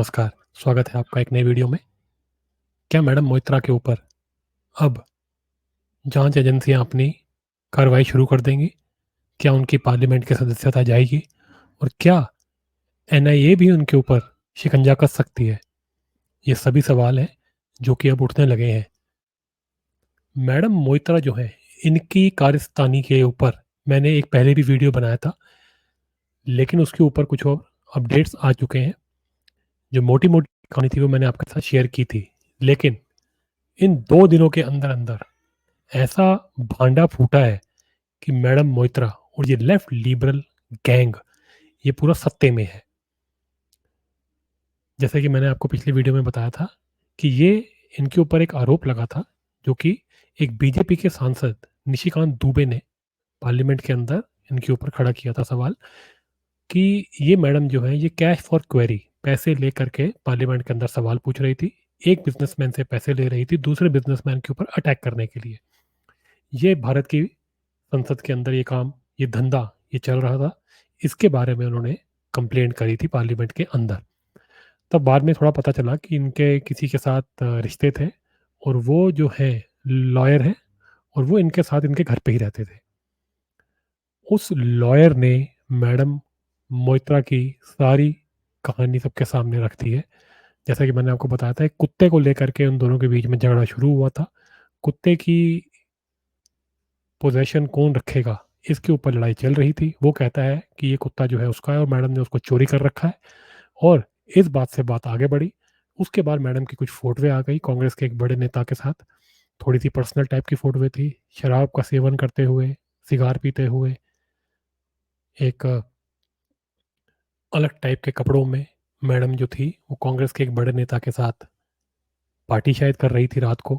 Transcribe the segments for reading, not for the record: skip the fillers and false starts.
नमस्कार, स्वागत है आपका एक नई वीडियो में। क्या मैडम मोइत्रा के ऊपर अब जांच एजेंसियां अपनी कार्रवाई शुरू कर देंगी? क्या उनकी पार्लियामेंट की सदस्यता जाएगी? और क्या एनआईए भी उनके ऊपर शिकंजा कस सकती है? ये सभी सवाल हैं जो कि अब उठने लगे हैं। मैडम मोइत्रा जो है, इनकी कारस्तानी के ऊपर मैंने एक पहले भी वीडियो बनाया था, लेकिन उसके ऊपर कुछ और अपडेट्स आ चुके हैं। जो मोटी-मोटी कहानी थी वो मैंने आपके साथ शेयर की थी, लेकिन इन 2 दिनों के अंदर-अंदर ऐसा भांडा फूटा है कि मैडम मोइत्रा और ये लेफ्ट लिबरल गैंग ये पूरा सत्ते में है। जैसे कि मैंने आपको पिछली वीडियो में बताया था कि ये इनके ऊपर एक आरोप लगा था, जो कि एक बीजेपी के सांसद निशिकांत दुबे ने पार्लियामेंट के अंदर इनके ऊपर खड़ा किया था सवाल कि ये मैडम जो है ये कैश फॉर क्वेरी पैसे लेकर के पार्लियामेंट के अंदर सवाल पूछ रही थी। एक बिजनेसमैन से पैसे ले रही थी दूसरे बिजनेसमैन के ऊपर अटैक करने के लिए। ये भारत की संसद के अंदर ये काम, ये धंधा, ये चल रहा था। इसके बारे में उन्होंने कंप्लेंट करी थी पार्लियामेंट के अंदर। तब बाद में थोड़ा पता चला कि इनके किसी के साथ रिश्ते थे और वो जो है लॉयर हैं और वो इनके साथ इनके घर पे ही रहते थे। उस लॉयर ने मैडम मोइत्रा की सारी कहानी सबके सामने रख दी है। जैसा कि मैंने आपको बताया था, एक कुत्ते को लेकर के उन दोनों के बीच में झगड़ा शुरू हुआ था। कुत्ते की पोज़ेशन कौन रखेगा, इसके ऊपर लड़ाई चल रही थी। वो कहता है कि ये कुत्ता जो है उसका है और मैडम ने उसको चोरी कर रखा है और इस बात से बात आगे बढ़ी। उसके बाद मैडम की कुछ फ़ोटोएँ आ गई कांग्रेस के एक बड़े नेता के साथ। थोड़ी-सी पर्सनल टाइप की फ़ोटोएँ थी, शराब का सेवन करते हुए, सिगार पीते हुए, एक अलग टाइप के कपड़ों में मैडम जो थी, वो कांग्रेस के एक बड़े नेता के साथ पार्टी शायद कर रही थी रात को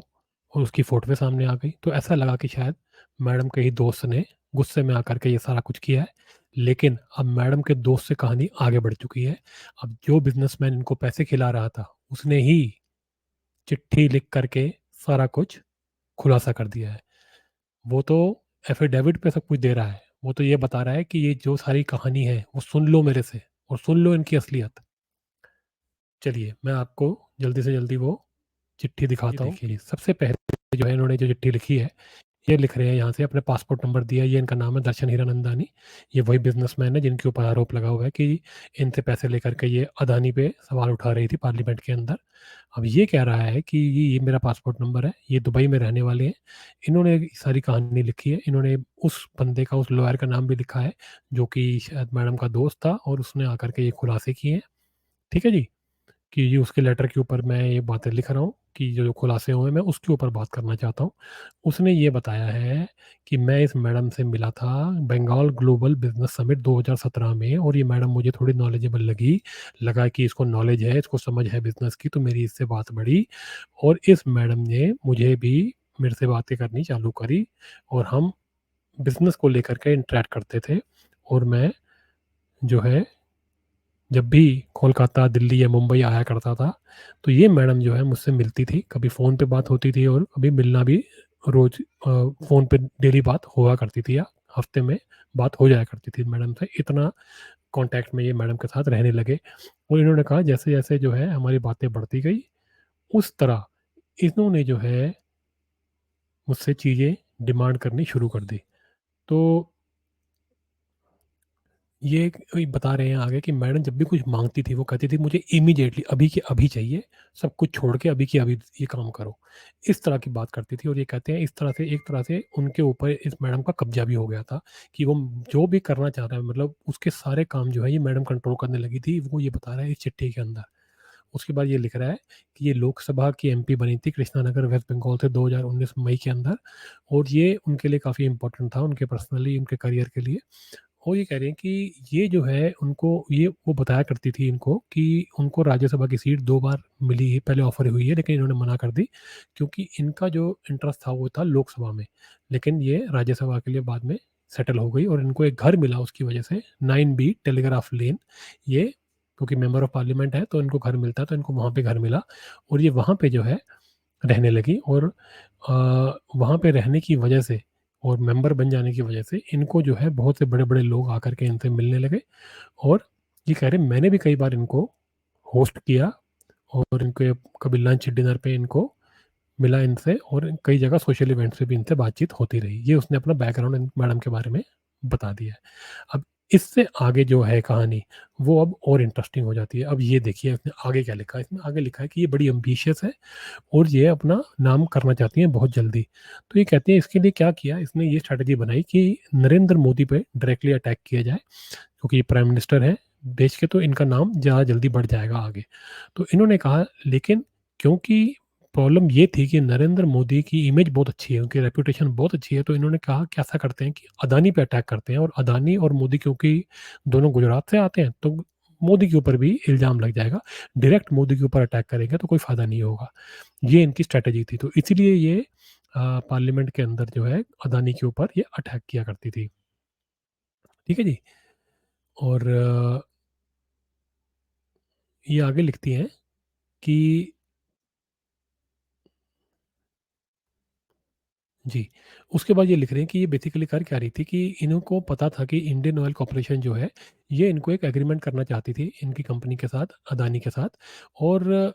और उसकी फ़ोटोएँ सामने आ गई। तो ऐसा लगा कि शायद मैडम के ही दोस्त ने गुस्से में आकर के ये सारा कुछ किया है। लेकिन अब मैडम के दोस्त से कहानी आगे बढ़ चुकी है। अब जो बिज़नेसमैन इनको पैसे खिला रहा था, उसने ही चिट्ठी लिख कर के सारा कुछ खुलासा कर दिया है। वो तो एफ़िडेविट पे सब कुछ दे रहा है। वो तो ये बता रहा है कि ये जो सारी कहानी है, वो सुन लो मेरे से और सुन लो इनकी असलियत। चलिए, मैं आपको जल्दी से जल्दी वो चिट्ठी दिखाता हूँ। देखिए, सबसे पहले जो है इन्होंने जो चिट्ठी लिखी है, ये लिख रहे हैं यहाँ से, अपने पासपोर्ट नंबर दिया है, ये इनका नाम है दर्शन हीरानंदानी। ये वही बिज़नेसमैन है जिनके ऊपर आरोप लगा हुआ है कि इनसे पैसे लेकर के ये अदानी पे सवाल उठा रही थी पार्लियामेंट के अंदर। अब ये कह रहा है कि ये मेरा पासपोर्ट नंबर है, ये दुबई में रहने वाले हैं। इन्होंने सारी कहानी लिखी है, इन्होंने उस बंदे का, उस लॉयर का नाम भी लिखा है, जो कि शायद मैडम का दोस्त था और उसने आकर के ये खुलासे किए हैं। ठीक है जी? कि ये उसके लेटर के ऊपर मैं ये बातें लिख रहा हूँ कि जो खुलासे हुए मैं उसके ऊपर बात करना चाहता हूँ। उसने ये बताया है कि मैं इस मैडम से मिला था बंगाल ग्लोबल बिज़नेस समिट 2017 में और ये मैडम मुझे थोड़ी नॉलेजेबल लगी। लगा कि इसको नॉलेज है, इसको समझ है बिज़नेस की, तो मेरी इससे बात बढ़ी और इस मैडम ने मुझे भी मेरे से बातें करनी चालू करी और हम बिज़नेस को लेकर के इंटरैक्ट करते थे और मैं जो है जब भी कोलकाता, दिल्ली या मुंबई आया करता था, तो ये मैडम जो है मुझसे मिलती थी। कभी फ़ोन पे बात होती थी और कभी मिलना भी रोज़ फ़ोन पे डेली बात हुआ करती थी या हफ़्ते में बात हो जाया करती थी मैडम से। इतना कॉन्टैक्ट में ये मैडम के साथ रहने लगे और इन्होंने कहा जैसे-जैसे जो है हमारी बातें बढ़ती गई, उस तरह इन्होंने जो है मुझसे चीज़ें डिमांड करनी शुरू कर दी। तो ये बता रहे हैं आगे कि मैडम जब भी कुछ माँगती थी, वो कहती थी मुझे इमीडिएटली अभी के अभी चाहिए, सब कुछ छोड़ के अभी के अभी ये काम करो। इस तरह की बात करती थी और ये कहते हैं इस तरह से एक तरह से उनके ऊपर इस मैडम का कब्ज़ा भी हो गया था कि वो जो भी करना चाह रहा है मतलब उसके सारे काम जो है ये मैडम कंट्रोल करने लगी थी, वो ये बता रहा है इस चिट्ठी के अंदर। उसके बाद ये लिख रहा है कि ये लोकसभा की एमपी बनी थी कृष्णानगर वेस्ट बंगाल से 2019 मई के अंदर और ये उनके लिए काफ़ी इम्पोर्टेंट था, उनके पर्सनली उनके करियर के लिए। वो ये कह रहे हैं कि ये जो है उनको ये वो बताया करती थी इनको कि उनको राज्यसभा की सीट 2 बार मिली है, पहले ऑफ़र हुई है लेकिन इन्होंने मना कर दी क्योंकि इनका जो इंटरेस्ट था वो था लोकसभा में। लेकिन ये राज्यसभा के लिए बाद में सेटल हो गई और इनको एक घर मिला उसकी वजह से 9 बी टेलीग्राफ लेन। ये क्योंकि मेंबर ऑफ पार्लियामेंट है तो इनको घर मिलता है तो इनको वहाँ पे घर मिला और ये वहाँ पे जो है रहने लगी और वहाँ पे रहने की वजह से और मेंबर बन जाने की वजह से इनको जो है बहुत से बड़े-बड़े लोग आकर के इनसे मिलने लगे और ये कह रहे हैं मैंने भी कई बार इनको होस्ट किया और इनके कभी लंच डिनर पे इनको मिला इनसे और कई जगह सोशल इवेंट्स पे भी इनसे बातचीत होती रही। ये उसने अपना बैकग्राउंड मैडम के बारे में बता दिया है। अब इससे आगे जो है कहानी वो अब और इंटरेस्टिंग हो जाती है। अब ये देखिए इसने आगे क्या लिखा है। इसमें आगे लिखा है कि ये बड़ी एम्बिशियस है और ये अपना नाम करना चाहती हैं बहुत जल्दी। तो ये कहती हैं इसके लिए क्या किया, इसने ये स्ट्रैटेजी बनाई कि नरेंद्र मोदी पे डायरेक्टली अटैक किया जाए, क्योंकि ये प्राइम मिनिस्टर हैं देश के, तो इनका नाम ज़्यादा जल्दी बढ़ जाएगा आगे। तो इन्होंने कहा लेकिन क्योंकि प्रॉब्लम ये थी कि नरेंद्र मोदी की इमेज बहुत अच्छी है, उनकी रेपुटेशन बहुत अच्छी है, तो इन्होंने कहा कि ऐसा करते हैं कि अदानी पे अटैक करते हैं, और अदानी और मोदी क्योंकि दोनों गुजरात से आते हैं तो मोदी के ऊपर भी इल्ज़ाम लग जाएगा। डायरेक्ट मोदी के ऊपर अटैक करेंगे तो कोई फ़ायदा नहीं होगा। ये इनकी स्ट्रैटेजी थी। तो इसीलिए ये पार्लियामेंट के अंदर जो है अदानी के ऊपर ये अटैक किया करती थी। ठीक है जी? और ये आगे लिखती हैं कि जी, उसके बाद ये लिख रहे हैं कि ये बेसिकली कर क्या रही थी कि इनको पता था कि इंडियन ऑयल कॉर्पोरेशन जो है, ये इनको एक एग्रीमेंट करना चाहती थी इनकी कंपनी के साथ, अदानी के साथ, और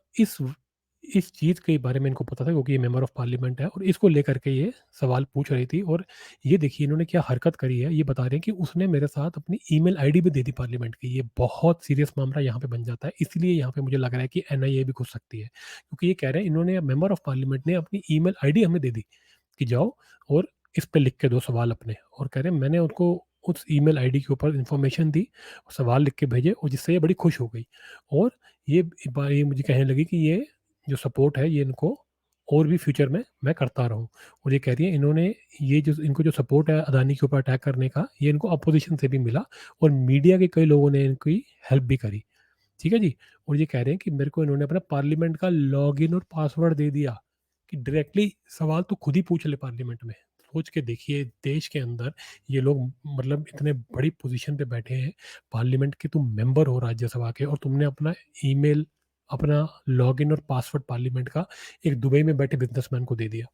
इस चीज़ के बारे में इनको पता था क्योंकि ये मेंबर ऑफ पार्लियामेंट है और इसको लेकर के ये सवाल पूछ रही थी। और ये देखिए इन्होंने क्या हरकत करी है, ये बता रहे हैं कि उसने मेरे साथ अपनी ईमेल आईडी भी दे दी पार्लियामेंट की। ये बहुत सीरियस मामला यहाँ पे बन जाता है, इसलिए यहाँ पे मुझे लग रहा है कि एनआईए भी घुस सकती है। क्योंकि ये कह रहे हैं इन्होंने मेंबर ऑफ पार्लियामेंट ने अपनी ईमेल आईडी हमें दे दी कि जाओ और इस पे लिख के दो सवाल अपने, और कह रहे हैं मैंने उनको उस ईमेल आईडी के ऊपर इन्फॉर्मेशन दी और सवाल लिख के भेजे, और जिससे ये बड़ी खुश हो गई। और ये मुझे कहने लगी कि ये जो सपोर्ट है ये इनको और भी फ्यूचर में मैं करता रहूँ। और ये कह रही है इन्होंने ये जो इनको जो सपोर्ट है अदानी के ऊपर अटैक करने का, ये इनको अपोजिशन से भी मिला और मीडिया के कई लोगों ने इनकी हेल्प भी करी। ठीक है जी? और ये कह रहे हैं कि मेरे को इन्होंने अपना पार्लियामेंट का लॉगिन और पासवर्ड दे दिया कि डायरेक्टली सवाल तो खुद ही पूछ ले पार्लियामेंट में। सोच के देखिए देश के अंदर ये लोग मतलब इतने बड़ी पोज़ीशन पे बैठे हैं, पार्लियामेंट के तुम मेंबर हो राज्यसभा के, और तुमने अपना ईमेल, अपना लॉगिन और पासवर्ड पार्लियामेंट का एक दुबई में बैठे बिज़नेसमैन को दे दिया।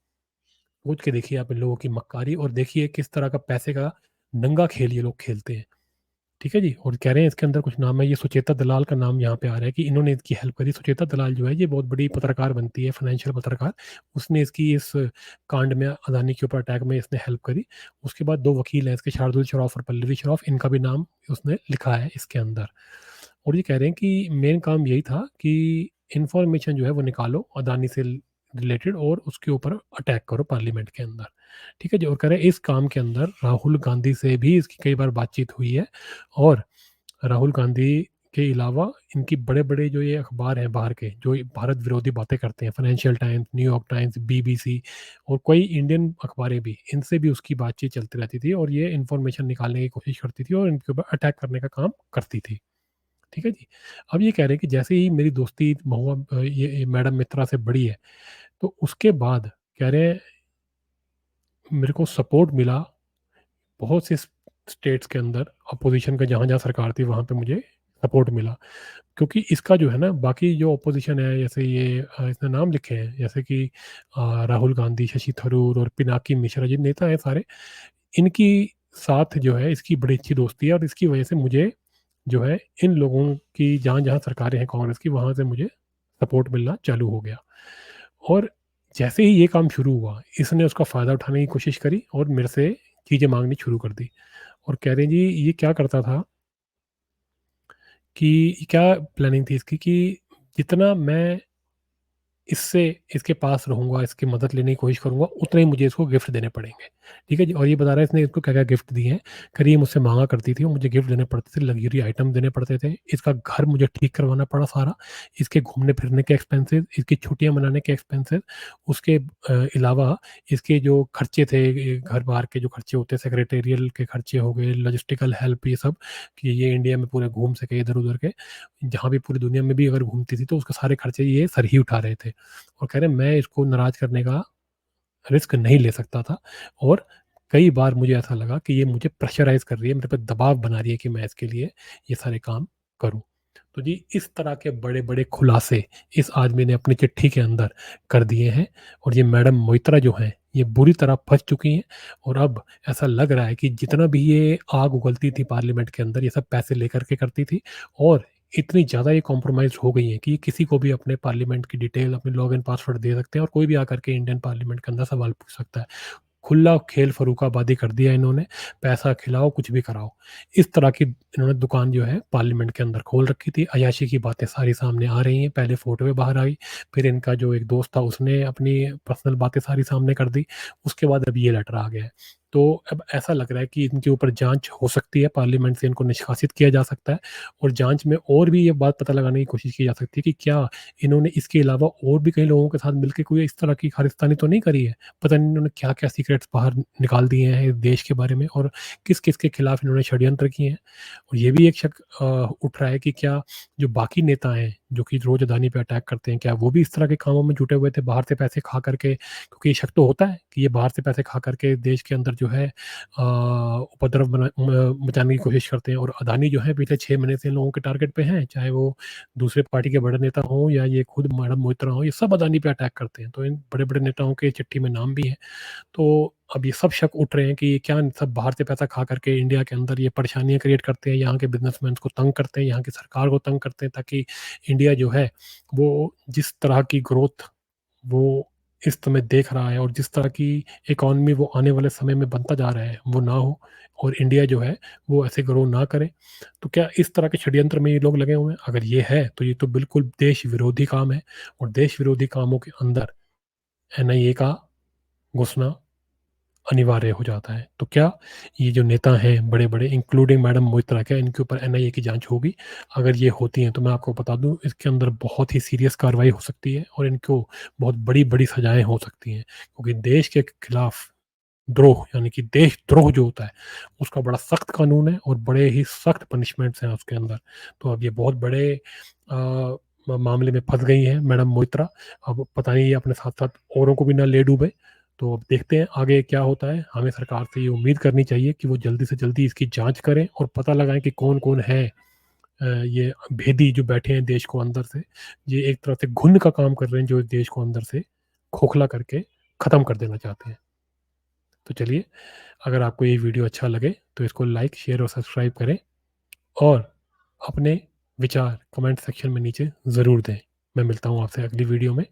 सोच के देखिए आप इन लोगों की मक्कारी, और देखिए किस तरह का पैसे का नंगा खेल ये लोग खेलते हैं। ठीक है जी? और कह रहे हैं इसके अंदर कुछ नाम है, ये सुचेता दलाल का नाम यहाँ पे आ रहा है कि इन्होंने इसकी हेल्प करी। सुचेता दलाल जो है ये बहुत बड़ी पत्रकार बनती है, फाइनेंशियल पत्रकार। उसने इसकी इस कांड में अदानी के ऊपर अटैक में इसने हेल्प करी। उसके बाद 2 वकील हैं इसके, शार्दुल श्रॉफ और पल्लवी श्रॉफ, इनका भी नाम उसने लिखा है इसके अंदर। और ये कह रहे हैं कि मेन काम यही था कि इन्फॉर्मेशन जो है वो निकालो अदानी से रिलेटेड और उसके ऊपर अटैक करो पार्लियामेंट के अंदर। ठीक है जी? और कह रहे हैं इस काम के अंदर राहुल गांधी से भी इसकी कई बार बातचीत हुई है, और राहुल गांधी के अलावा इनकी बड़े-बड़े जो ये अखबार हैं बाहर के, जो ये भारत विरोधी बातें करते हैं, financial times, New York times, BBC और कई इंडियन अखबारें भी, इनसे भी उसकी बातचीत चलती रहती थी और ये इन्फॉर्मेशन निकालने की कोशिश करती थी और इनके ऊपर अटैक करने का काम करती थी। ठीक है जी? अब ये कह रहे हैं कि जैसे ही मेरी दोस्ती महुआ ये मैडम मित्रा से बढ़ी है, तो उसके बाद कह रहे हैं मेरे को सपोर्ट मिला बहुत से स्टेट्स के अंदर, अपोज़िशन का जहाँ-जहाँ सरकार थी वहाँ पे मुझे सपोर्ट मिला। क्योंकि इसका जो है ना बाकी जो अपोज़िशन है, जैसे ये इसने नाम लिखे हैं जैसे कि राहुल गांधी, शशि थरूर और पिनाकी मिश्रा, ये नेता हैं सारे, इनकी साथ जो है इसकी बड़ी अच्छी दोस्ती है और इसकी वजह से मुझे जो है इन लोगों की जहाँ-जहाँ सरकारें हैं कांग्रेस की, वहाँ से मुझे सपोर्ट मिलना चालू हो गया। और जैसे ही ये काम शुरू हुआ, इसने उसका फ़ायदा उठाने की कोशिश करी और मेरे से चीज़ें माँगनी शुरू कर दी। और कह रहे हैं जी ये क्या करता था कि क्या प्लानिंग थी इसकी कि जितना मैं इससे इसके पास रहूँगा, इसकी मदद लेने की कोशिश करूँगा, उतना ही मुझे इसको गिफ्ट देने पड़ेंगे। ठीक है जी? और ये बता रहा है इसने इसको क्या-क्या गिफ्ट दिए हैं। कह रही है मुझसे माँगा करती थी और मुझे गिफ्ट देने पड़ते थे, लग्ज़री आइटम देने पड़ते थे। इसका घर मुझे ठीक करवाना पड़ा सारा, इसके घूमने-फिरने के एक्सपेंसेस, इसकी छुट्टियाँ मनाने के एक्सपेंसेस, उसके अलावा इसके जो खर्चे थे, घर-बार के जो खर्चे होते हैं, सेक्रेटेरियल के खर्चे हो गए, लॉजिस्टिकल हेल्प, ये सब, कि ये इंडिया में पूरे घूम सके इधर-उधर के। जहाँ भी पूरी दुनिया में भी अगर घूमती थी तो उसके सारे खर्चे ये सर ही उठा रहे थे। और कह रहे हैं मैं इसको नाराज़ करने का रिस्क नहीं ले सकता था, और कई बार मुझे ऐसा लगा कि ये मुझे प्रेशराइज़ कर रही है, मेरे पे दबाव बना रही है कि मैं इसके लिए ये सारे काम करूँ। तो जी इस तरह के बड़े-बड़े खुलासे इस आदमी ने अपनी चिट्ठी के अंदर कर दिए हैं, और ये मैडम मोइत्रा जो हैं, ये बुरी तरह फँस चुकी हैं। और अब ऐसा लग रहा है कि जितना भी ये आग उगलती थी पार्लियामेंट के अंदर, ये सब पैसे लेकर के करती थी, और इतनी ज़्यादा ये कॉम्प्रोमाइज़्ड हो गई हैं कि ये किसी को भी अपने पार्लियामेंट की डिटेल, अपने लॉगिन पासवर्ड दे सकते हैं और कोई भी आकर के इंडियन पार्लियामेंट के अंदर सवाल पूछ सकता है। खुला खेल फ़र्रुखाबादी कर दिया इन्होंने, पैसा खिलाओ, कुछ भी कराओ। इस तरह की इन्होंने दुकान जो है पार्लियामेंट के अंदर खोल रखी थी। अय्याशी की बातें सारी सामने आ रही हैं, पहले फ़ोटोएँ बाहर आई, फिर इनका जो एक दोस्त था उसने अपनी पर्सनल बातें सारी सामने कर दी, उसके बाद अब ये लेटर आ गया है। तो अब ऐसा लग रहा है कि इनके ऊपर जाँच हो सकती है, पार्लियामेंट से इनको निष्कासित किया जा सकता है और जाँच में और भी ये बात पता लगाने की कोशिश की जा सकती है कि क्या इन्होंने इसके अलावा और भी कई लोगों के साथ मिलके कोई इस तरह की खालिस्तानी तो नहीं करी है? पता नहीं इन्होंने क्या-क्या सीक्रेट्स बाहर निकाल दिए हैं इस देश के बारे में और किस-किस के खिलाफ इन्होंने षड्यंत्र किए हैं। और ये भी एक शक उठ रहा है कि क्या जो बाकी नेता हैं, जो कि रोज़ अदानी पे अटैक करते हैं, क्या वो भी इस तरह के कामों में जुटे हुए थे बाहर से पैसे खा कर के? क्योंकि ये शक तो होता है कि ये बाहर से पैसे खा कर के देश के अंदर जो है उपद्रव मचाने की कोशिश करते हैं और अदानी जो है पिछले 6 महीने से इन लोगों के टारगेट पे हैं, चाहे वो दूसरे पार्टी के बड़े नेता हों या ये खुद मैडम मोइत्रा हों, ये सब अदानी पे अटैक करते हैं। तो इन बड़े-बड़े नेताओं के चिट्ठी में नाम भी हैं। तो अब ये सब शक उठ रहे हैं कि ये क्या सब बाहर से पैसा खा करके इंडिया के अंदर ये परेशानियाँ क्रिएट करते हैं, यहाँ के बिज़नेसमैन को तंग करते हैं, यहाँ की सरकार को तंग करते हैं ताकि इंडिया जो है, वो जिस तरह की ग्रोथ वो इस समय देख रहा है और जिस तरह की इकॉनमी वो आने वाले समय में बनता जा रहा है, वो ना हो और इंडिया जो है, वो ऐसे ग्रो ना करे। तो क्या इस तरह के षड्यंत्र में ये लोग लगे हुए हैं? अगर ये है, तो ये तो बिल्कुल देश विरोधी काम है और देश विरोधी कामों के अंदर एनआईए का घुसना अनिवार्य हो जाता है। तो क्या ये जो नेता हैं बड़े-बड़े इंक्लूडिंग मैडम मोइत्रा, क्या इनके ऊपर एनआईए की जाँच होगी? अगर ये होती हैं तो मैं आपको बता दूँ इसके अंदर बहुत ही सीरियस कार्रवाई हो सकती है और इनको बहुत बड़ी-बड़ी सज़ाएँ हो सकती हैं। क्योंकि देश के खिलाफ द्रोह यानी कि देशद्रोह जो होता है, उसका बड़ा सख्त कानून है और बड़े ही सख्त पनिशमेंट्स हैं उसके अंदर। तो अब ये बहुत बड़े मामले में फँस गई हैं मैडम मोइत्रा। अब पता नहीं ये अपने साथ-साथ औरों को भी ना ले डूबे। तो अब देखते हैं आगे क्या होता है। हमें सरकार से ये उम्मीद करनी चाहिए कि वो जल्दी से जल्दी इसकी जाँच करें और पता लगाएँ कि कौन-कौन है ये भेदी जो बैठे हैं देश को अंदर से। ये एक तरह से घुन का काम कर रहे हैं जो इस देश को अंदर से खोखला करके ख़त्म कर देना चाहते हैं। तो चलिए, अगर आपको ये वीडियो अच्छा लगे तो इसको लाइक, शेयर और सब्सक्राइब करें और अपने विचार कमेंट सेक्शन में नीचे ज़रूर दें। मैं मिलता हूँ आपसे अगली वीडियो में।